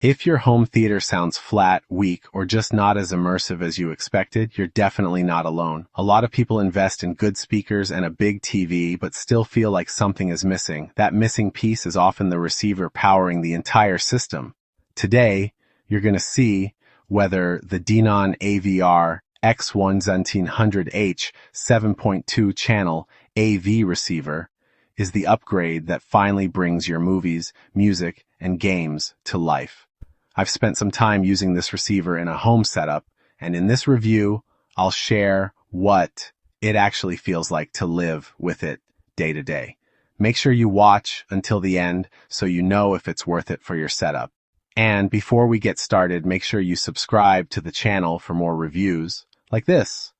If your home theater sounds flat, weak, or just not as immersive as you expected, you're definitely not alone. A lot of people invest in good speakers and a big TV, but still feel like something is missing. That missing piece is often the receiver powering the entire system. Today, you're going to see whether the Denon AVR-X1700H 7.2 channel AV receiver is the upgrade that finally brings your movies, music, and games to life. I've spent some time using this receiver in a home setup, and in this review, I'll share what it actually feels like to live with it day to day. Make sure you watch until the end so you know if it's worth it for your setup. And before we get started, make sure you subscribe to the channel for more reviews like this.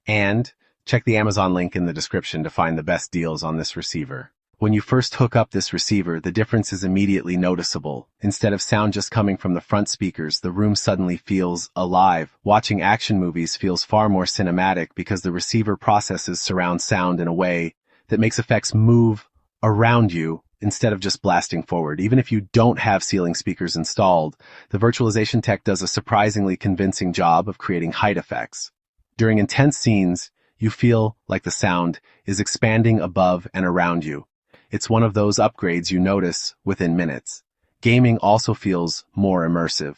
And check the Amazon link in the description to find the best deals on this receiver. When you first hook up this receiver, the difference is immediately noticeable. Instead of sound just coming from the front speakers, the room suddenly feels alive. Watching action movies feels far more cinematic because the receiver processes surround sound in a way that makes effects move around you instead of just blasting forward. Even if you don't have ceiling speakers installed, the virtualization tech does a surprisingly convincing job of creating height effects. During intense scenes, you feel like the sound is expanding above and around you. It's one of those upgrades you notice within minutes. Gaming also feels more immersive.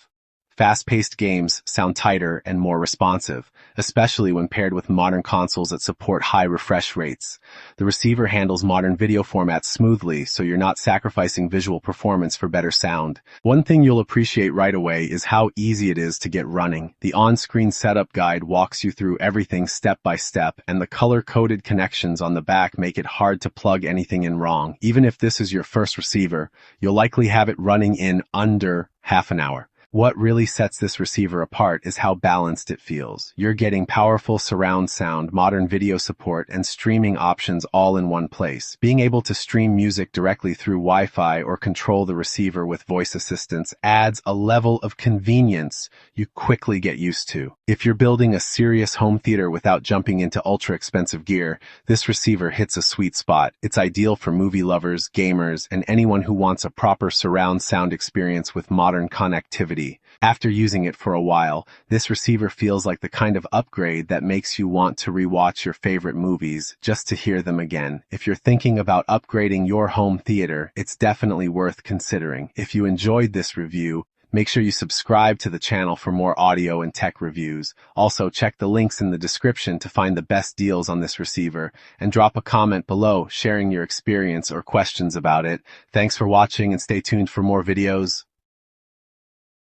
Fast-paced games sound tighter and more responsive, especially when paired with modern consoles that support high refresh rates. The receiver handles modern video formats smoothly, so you're not sacrificing visual performance for better sound. One thing you'll appreciate right away is how easy it is to get running. The on-screen setup guide walks you through everything step by step, and the color-coded connections on the back make it hard to plug anything in wrong. Even if this is your first receiver, you'll likely have it running in under half an hour. What really sets this receiver apart is how balanced it feels. You're getting powerful surround sound, modern video support, and streaming options all in one place. Being able to stream music directly through Wi-Fi or control the receiver with voice assistants adds a level of convenience you quickly get used to. If you're building a serious home theater without jumping into ultra-expensive gear, this receiver hits a sweet spot. It's ideal for movie lovers, gamers, and anyone who wants a proper surround sound experience with modern connectivity. After using it for a while, this receiver feels like the kind of upgrade that makes you want to rewatch your favorite movies just to hear them again. If you're thinking about upgrading your home theater, it's definitely worth considering. If you enjoyed this review, make sure you subscribe to the channel for more audio and tech reviews. Also, check the links in the description to find the best deals on this receiver, and drop a comment below sharing your experience or questions about it. Thanks for watching and stay tuned for more videos.